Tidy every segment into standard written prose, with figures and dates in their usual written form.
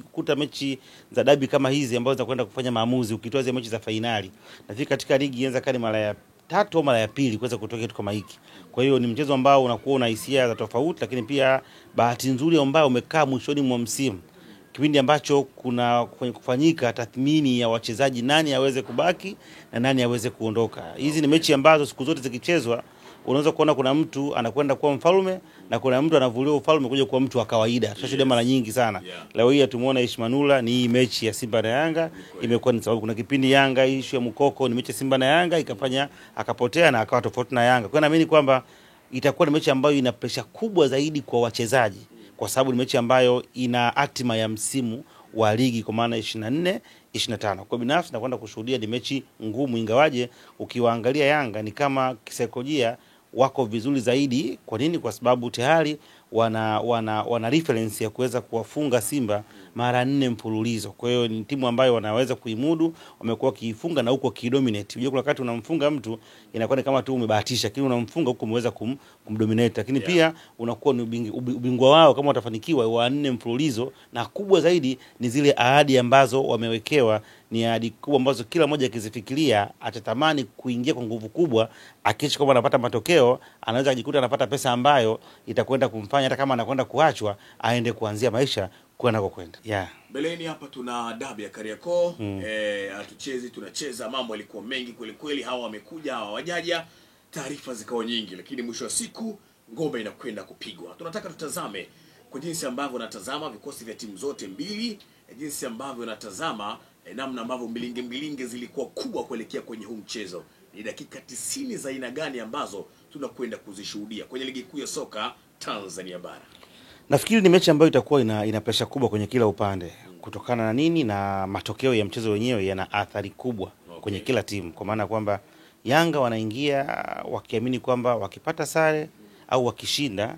Kukuta mechi za dabi kama hizi ambazo zinakwenda kufanya maamuzi, ukitoa zile mechi za fainali, nafikiri katika ligi ianza kani mara ya 3 au mara ya 2 kuweza kutoka kitu kama hiki. Kwa hiyo ni mchezo ambao unakuwa una hisia za tofauti, lakini pia bahati nzuri ambayo umekaa mwishoni mwa msimu, kipindi ambacho kuna kufanyika tathmini ya wachezaji, nani aweze kubaki na nani aweze kuondoka. Hizi ni mechi ambazo siku zote zikichezwa unaweza kuona kuna mtu anakwenda kuwa mfalme na kuna mtu anavuliwa ufalme kuja kuwa mtu wa kawaida. Tunashuhudia mara nyingi sana. Leo hii tumuona Ishmanula, ni hii mechi ya Simba na Yanga imekuwa ni sababu kuna kipindi Yanga issue ya Mukoko, ni mechi ya Simba na Yanga ikafanya akapotea na akawa tofauti na Yanga. Kwa naamini kwamba itakuwa ni mechi ambayo ina pressure kubwa zaidi kwa wachezaji, kwa sababu ni mechi ambayo ina hatima ya msimu wa ligi kwa maana 24 25. Kwa binafsi nakwenda kushuhudia ni mechi ngumu, ingawaje ukiwaangalia Yanga ni kama kisaikolojia wako vizuri zaidi. Kwa nini? Kwa sababu tayari wana reference ya kuweza kuwafunga Simba mara 4 mfululizo. Kwa hiyo ni timu ambayo wanaweza kuimudu, wamekuwa kiifunga na huko kidominate. Unajua kuna wakati unamfunga mtu inakuwa kama tu umebahatisha, lakini unamfunga huko umeweza kumdominate. Lakini pia unakuwa ni ubingwa wao kama watafanikiwa wa 4 mfululizo, na kubwa zaidi ni zile ahadi ambazo wamewekewa. Ni ahadi kubwa ambazo kila mmoja akizifikiria atatamani kuingia kwa nguvu kubwa. Akisha kama anapata matokeo, anaweza kujikuta anapata pesa ambayo itakwenda kumfanya hata kama anakwenda kuachwa aende kuanzia maisha kwenda kwenda. Beleni hapa tuna dabi ya Kariakoo. Atuchezi tunacheza, mambo yalikuwa mengi kweli kweli, hawa wamekuja hawa wajaja, taarifa zikawa nyingi, lakini mwisho wa siku ngoma inakwenda kupigwa. Tunataka tutazame kwa jinsi ambavyo natazama vikosi vya timu zote mbili, jinsi ambavyo natazama namna ambavyo mbilinge zilikuwa kubwa kuelekea kwenye huu mchezo. Ni dakika 90 za aina gani ambazo tunakwenda kuzishuhudia kwenye ligi kuu ya soka Tanzania bara? Nafikiri ni mechi ambayo itakuwa ina pressure kubwa kwenye kila upande. Kutokana na nini? Na matokeo ya mchezo wenyewe yana athari kubwa kwenye kila timu, kwa maana kwamba Yanga wanaingia wakiamini kwamba wakipata sare au wakishinda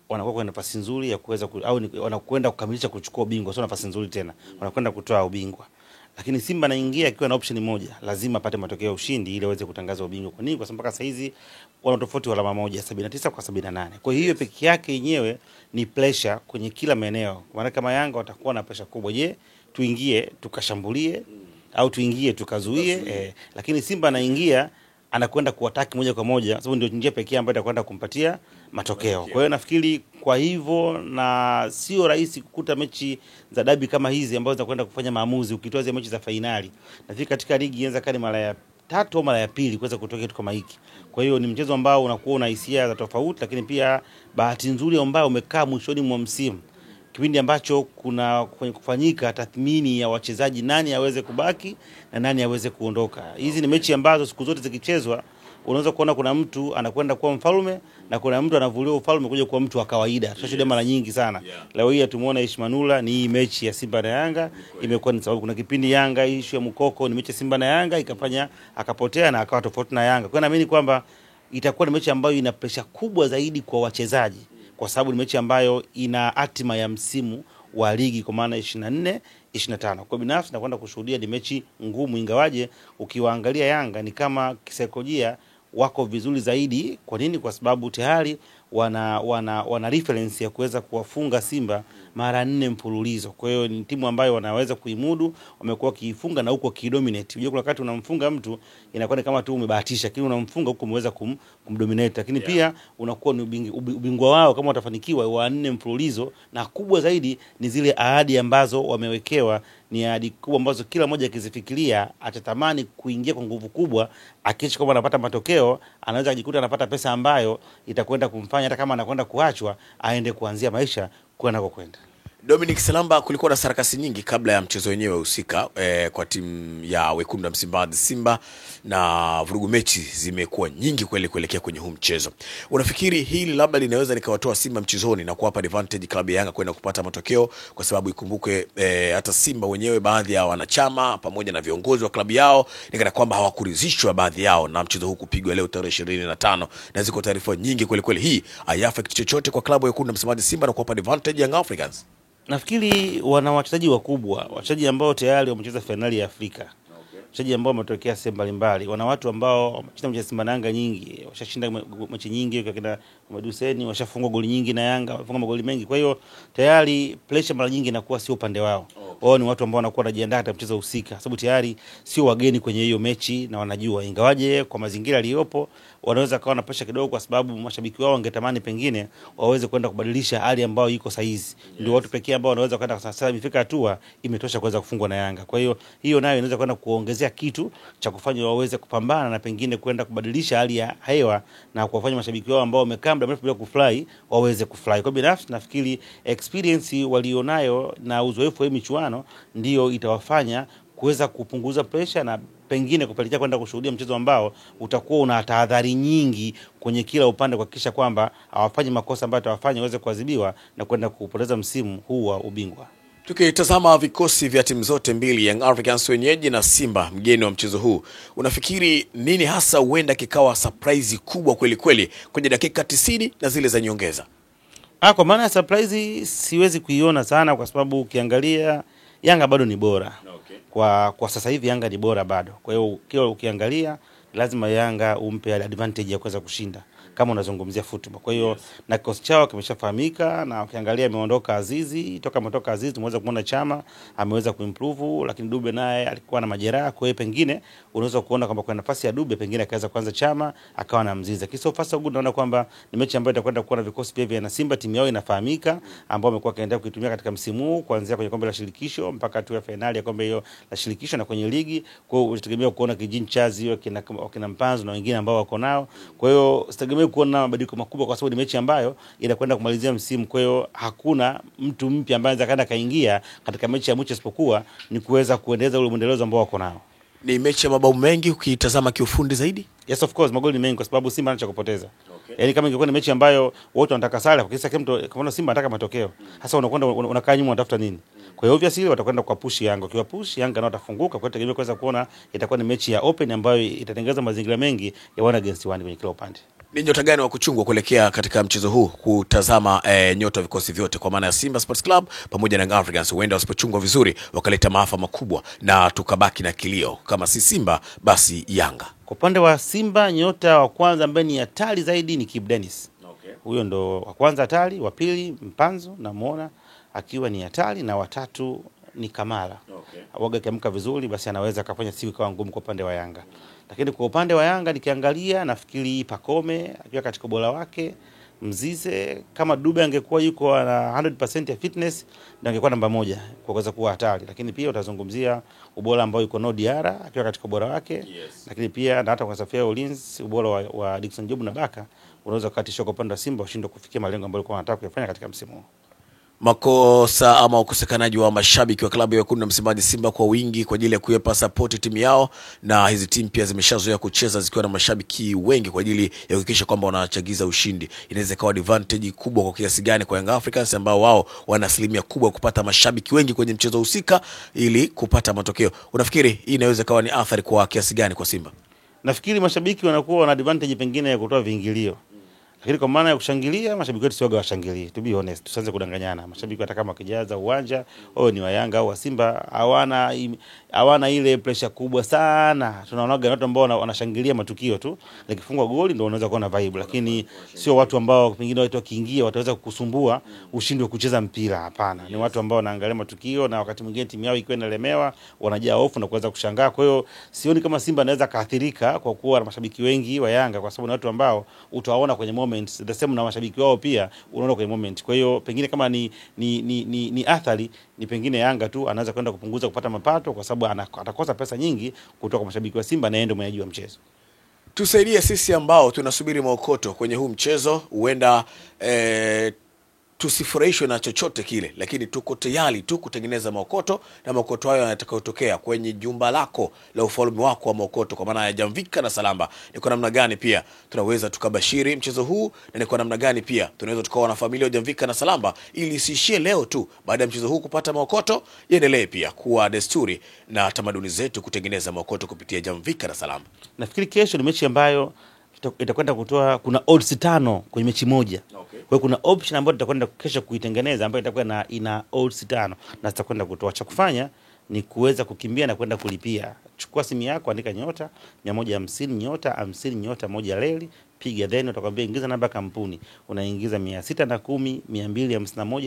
wanakuwa kwa nafasi nzuri ya kuweza au wanakwenda kukamilisha kuchukua ubingwa, sio nafasi nzuri tena, wanakwenda kutoa ubingwa. Lakini Simba anaingia akiwa na option moja, lazima apate matokeo ya ushindi ili aweze kutangaza ubingwa. Kwa nini? Kwa sababu mpaka sasa hizi wana tofauti wa alama moja, 79 kwa 78. Kwa hiyo pekee yake yenyewe ni pressure kwenye kila maeneo. Maana kama Yanga watakuwa na pressure kubwa, je, tuingie tukashambulie au tuingie tukazuie? Lakini Simba anaingia anakwenda kuataki moja kwa moja, sababu ndio njia pekee ambayo itakwenda kumpatia matokeo. Kwa hiyo nafikiri kwa hivyo, na sio rahisi kukuta mechi za dabi kama hizi ambazo zinakwenda kufanya maamuzi, ukitoa zile mechi za fainali. Nafikiri katika ligi ianza kani mara ya 3 au mara ya 2 kuweza kutoka kitu kama hiki. Kwa hiyo ni mchezo ambao unakuwa una hisia za tofauti, lakini pia bahati nzuri ambayo umekaa mwishoni mwa msimu, kipindi ambacho kuna kufanyika tathmini ya wachezaji, nani aweze kubaki na nani aweze kuondoka. Hizi ni mechi ambazo siku zote zikichezwa unaweza kuona kuna mtu anakwenda kuwa mfalme na kuna mtu anavuliwa ufalme kuja kuwa mtu wa kawaida. Tunashuhudia mara nyingi sana. Leo hii tumuona Ishmanula, ni hii mechi ya Simba na Yanga imekuwa ni sababu kuna kipindi Yanga issue ya Mukoko, ni mechi ya Simba na Yanga ikafanya akapotea na akawa tofauti na Yanga. Kwa naamini kwamba itakuwa ni mechi ambayo ina pressure kubwa zaidi kwa wachezaji, kwa sababu ni mechi ambayo ina hatima ya msimu wa ligi kwa maana 24 25. Kwa binafsi nakwenda kushuhudia ni mechi ngumu, ingawaje ukiwaangalia Yanga ni kama kisaikolojia wako vizuri zaidi. Kwa nini? Kwa sababu tayari wana reference ya kuweza kuwafunga Simba mara 4 mfululizo. Kwa hiyo ni timu ambayo wanaweza kuimudu, wamekuwa kiifunga na huko kidominate. Unajua kuna wakati unamfunga mtu inakuwa kama tu umebahatisha, lakini unamfunga huko umeweza kumdominate. Lakini pia unakuwa ni ubingwa wao kama watafanikiwa wa 4 mfululizo, na kubwa zaidi ni zile ahadi ambazo wamewekewa. Ni ahadi kubwa ambazo kila mmoja akizifikiria atatamani kuingia kwa nguvu kubwa. Akisha kama anapata matokeo, anaweza kujikuta anapata pesa ambayo itakwenda kumfanya hata kama anakwenda kuachwa aende kuanzia maisha kwenda. Dominic Salamba, kulikuwa na sarakasi nyingi kabla ya mchezo wenyewe husika kwa timu ya Wekundu wa Msimbazi Simba, na vurugu mechi zimekuwa nyingi kweli kuelekea kwenye huu mchezo. Unafikiri hili labda linaweza likawatoa Simba mchezoni na kuwapa advantage klabu ya Yanga kwenda kupata matokeo? Kwa sababu ikumbuke hata Simba wenyewe baadhi ya wanachama pamoja na viongozi wa klabu yao nikana kwamba hawakuridhishwa baadhi yao na mchezo huu kupigwa leo tarehe 25, na ziko taarifa nyingi kweli kweli. Hii haiaffect chochote kwa klabu ya Wekundu wa Msimbazi Simba na kuwapa advantage Young Africans? Nafikiri wana wachezaji wakubwa, wachezaji ambao tayari wamecheza finali ya Afrika. Wachezaji ambao wametokea sehemu mbalimbali. Wana watu ambao wamecheza mechi Simba na Yanga nyingi, washashinda mechi nyingi, kwa kina Maduseni washafungwa goli nyingi na Yanga, wamefunga magoli mengi. Kwa hiyo tayari pressure mara nyingi inakuwa sio upande wao. Wao ni watu ambao wanakuwa wanajiandaa katika mchezo husika, sababu tayari sio wageni kwenye hiyo mechi na wanajua, ingawaje kwa mazingira yaliyopo wanaweza kawa na pressure kidogo, kwa sababu mashabiki wao wangetamani pengine waweze kwenda kubadilisha hali ambayo iko sahihi. Ndio watu pekee ambao wanaweza kwenda, sasa imefika hatua imetosha kuweza kufungwa na Yanga. Kwa hiyo hiyo nayo inaweza kwenda kuongezea kitu cha kufanya waweze kupambana na pengine kwenda kubadilisha hali ya hewa na kuwafanya mashabiki wao ambao wamekaa muda mrefu bila kufly waweze kufly. Kwa binafsi nafikiri experience walionayo na uzoefu wa michuano ndio itawafanya kuweza kupunguza pressure na pengine kupelekea kwenda kushuhudia mchezo ambao utakuwa una tahadhari nyingi kwenye kila upande, kuhakikisha kwamba hawafanyi makosa ambayo atawafanya waweze kuadhibiwa na kwenda kupoteza msimu huu wa ubingwa. Tukitazama vikosi vya timu zote mbili, Young Africans wenyeji na Simba mgeni wa mchezo huu, unafikiri nini hasa huenda kikawa surprise kubwa kweli kweli kwenye dakika 90 na zile za nyongeza? Kwa maana ya surprise siwezi kuiona sana, kwa sababu ukiangalia Yanga bado ni bora. Okay. Kwa sasa hivi Yanga ni bora bado. Kwa hiyo kila ukiangalia lazima Yanga umpe advantage ya kuweza kushinda kama unazungumzia football. Kwa hiyo na kikosi chao kimeshafahamika, na ukiangalia ameondoka Azizi, ametoka Azizi tumeweza kuona Chama ameweza kuimprove, lakini Dube naye alikuwa na majeraha. Kwa hiyo pengine unaweza kuona kwamba kwa nafasi ya Dube pengine akaweza kuanza Chama akawa na Mzize. Kiso fasa good, naona kwamba ni mechi ambayo itakwenda kuwa na vikosi pia vya Simba, timu yao inafahamika, ambao wamekuwa kaendelea kuitumia katika msimu huu kuanzia kwenye kombe la shirikisho mpaka tu ya finali ya kombe hiyo la shirikisho na kwenye ligi. Kwa hiyo utategemea kuona Kijini Chazi hiyo kina Mpanzu na wengine ambao wako nao. Kwa hiyo sitegemea kuona mabadiliko makubwa, kwa sababu ni mechi ambayo inakwenda kumalizia msimu. Kwa hiyo hakuna mtu mpya ambaye anaweza kaingia katika mechi ya mwisho, isipokuwa ni kuweza kuendeleza ule mwendelezo ambao wako nao. Ni mechi ya mabao mengi ukitazama kiufundi zaidi. Yes, of course, magoli ni mengi kwa sababu Simba anacho kupoteza. Okay. Yaani kama ingekuwa ni mechi ambayo wote wanataka sare, kwa kisa mtu kama Simba anataka matokeo. Sasa unakwenda unakaa nyuma unatafuta nini? Kwa hiyo obviously watakwenda kwa push Yanga. Kwa push Yanga nao watafunguka, kwa tegemea kuweza kuona itakuwa ni mechi ya open ambayo itatengeneza mazingira mengi ya 1 against 1 kwenye kila upande. Ni nyota gani wa kuchungwa kuelekea katika mchezo huu kutazama nyota vikosi vyote, kwa maana ya Simba Sports Club pamoja na Young Africans? Huenda wasipochungwa vizuri wakaleta maafa makubwa na tukabaki na kilio, kama si Simba basi Yanga. Kwa upande wa Simba, nyota wa kwanza ambaye ni hatari zaidi ni Kibu Denis. Okay. Huyo ndo wa kwanza hatari, wa pili Mpanzu na muona akiwa ni hatari, na watatu ni Kamara. Okay. Waga kiamka vizuri basi anaweza kufanya siku kwa ngumu kwa upande wa Yanga. Lakini kwa upande wa Yanga nikiangalia, nafikiri Pacome akiwa katika ubora wake, Mzize, kama Dube angekuwa yuko na 100% ya fitness ndio angekuwa namba 1 kwa kuweza kuwa hatari. Lakini pia utazungumzia ubora ambao yuko No Diara akiwa katika ubora wake. Yes. Lakini pia na hata kwa safia ulinzi ubora wa Dickson Job na Baka unaweza kukatisha kwa upande wa Simba ushindwe kufikia malengo ambayo walikuwa wanataka kufanya katika msimu huu. Makosa ama ukosekanaji wa mashabiki wa klabu ya Wekundu wa Msimbazi Simba kwa wingi kwa ajili ya kuipa support timu yao, na hizi timu pia zimeshazoea kucheza zikiwa na mashabiki wengi kwa ajili ya kuhakikisha kwamba wanachagiza ushindi. Inaweza kuwa advantage kubwa kwa kiasi gani kwa Young Africans ambao wao wana asilimia kubwa kupata mashabiki wengi kwenye mchezo husika ili kupata matokeo? Unafikiri hii inaweza kuwa ni athari kwa kiasi gani kwa Simba? Nafikiri mashabiki wanakuwa na advantage pengine ya kutoa viingilio. Lakini kwa maana ya kushangilia, mashabiki wetu sio washangilie. To be honest, tusianze kudanganyana. Mashabiki hata kama wakijaza uwanja, wao ni wa Yanga au wa Simba, hawana ile pressure kubwa sana. Tunaonaga watu ambao wanashangilia matukio tu. Likifungwa goli ndio unaweza kuona vibe, lakini sio watu ambao pengine watu wakiingia wataweza kukusumbua ushindi wa kucheza mpira. Hapana. Ni watu ambao wanaangalia matukio, na wakati mwingine timu yao ikiwa inalemewa, wanajaa hofu na kuweza kushangaa. Kwa hiyo sioni kama Simba anaweza kaathirika kwa kuwa na mashabiki wengi wa Yanga, kwa sababu ni watu ambao utawaona kwenye moments the same, na mashabiki wao pia unaona kwenye moment. Kwa hiyo pengine kama ni athari, ni pengine Yanga tu anaweza kwenda kupunguza kupata mapato, kwa sababu atakosa pesa nyingi kutoka kwa mashabiki wa Simba na yeye ndio mwenyeji wa mchezo. Tusaidie sisi ambao tunasubiri maokoto kwenye huu mchezo. Huenda tusifurahishwe na chochote kile, lakini tuko tayari tu kutengeneza maokoto, na maokoto hayo yatakayotokea kwenye jumba lako la ufalme wako wa maokoto, kwa maana ya Jamvika na Salamba. Ni kwa namna gani pia tunaweza tukabashiri mchezo huu, na ni kwa namna gani pia tunaweza tukawa na familia ya Jamvika na Salamba, ili isiishie leo tu baada ya mchezo huu kupata maokoto, iendelee pia kuwa desturi na tamaduni zetu kutengeneza maokoto kupitia Jamvika na Salamba. Nafikiri kesho ni mechi ambayo itakwenda kutoa, kuna odds 5 kwenye mechi moja. Okay. Kwa hiyo kuna option ambayo tutakwenda kesho kuitengeneza ambayo itakuwa ina odds 5 na tutakwenda kutoa. Cha kufanya ni kuweza kukimbia na kwenda kulipia. Chukua simu yako, andika nyota 150 nyota 50 nyota 1 leli, piga, then utakwambia ingiza namba kampuni. Unaingiza 610 251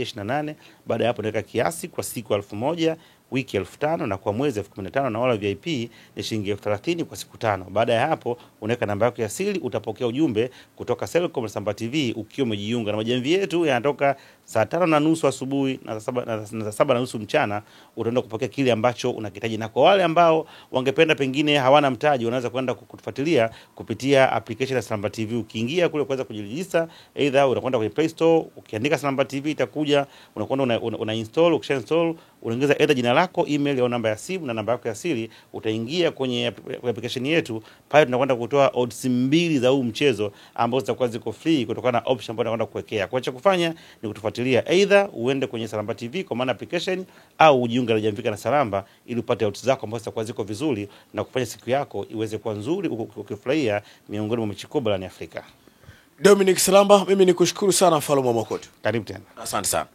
28. Baada ya hapo unaweka kiasi kwa siku 1000 wiki 1500 na kwa mwezi 1015, na wale VIP ni shilingi 30,000 kwa siku 5. Baada ya hapo unaweka namba yako ya siri, utapokea ujumbe kutoka Selcom Samba TV ukiwa umejiunga, na majamvi yetu yanatoka saa 5:30 asubuhi na saa 7:30 mchana. Utaenda kupokea kile ambacho unakitaji, na kwa wale ambao wangependa pengine hawana mtaji, wanaweza kwenda kutufuatilia kupitia application ya Samba TV. Ukiingia kule kuweza kujirejista, either unakwenda kwenye Play Store, ukiandika Samba TV itakuja, unakwenda una install. Ukisha install unaingiza either jina lako, email au namba ya simu na namba yako ya siri. Utaingia kwenye application yetu pale, tunakwenda kutoa odds 2 za huu mchezo ambazo zitakuwa ziko free kutokana na option ambayo tunakwenda kuwekea. Kwa cha kufanya ni kutufuatilia, either uende kwenye Samba TV kwa maana application, au ujiunge na Jamvika na Salamba ili upate odds zako ambazo zitakuwa ziko vizuri na kufanya siku yako iweze kuwa nzuri ukifurahia miongoni mwa mechi kubwa barani Afrika. Dominic Salamba, mimi nikushukuru sana mfalme wa Makoto. Karibu tena. Asante sana.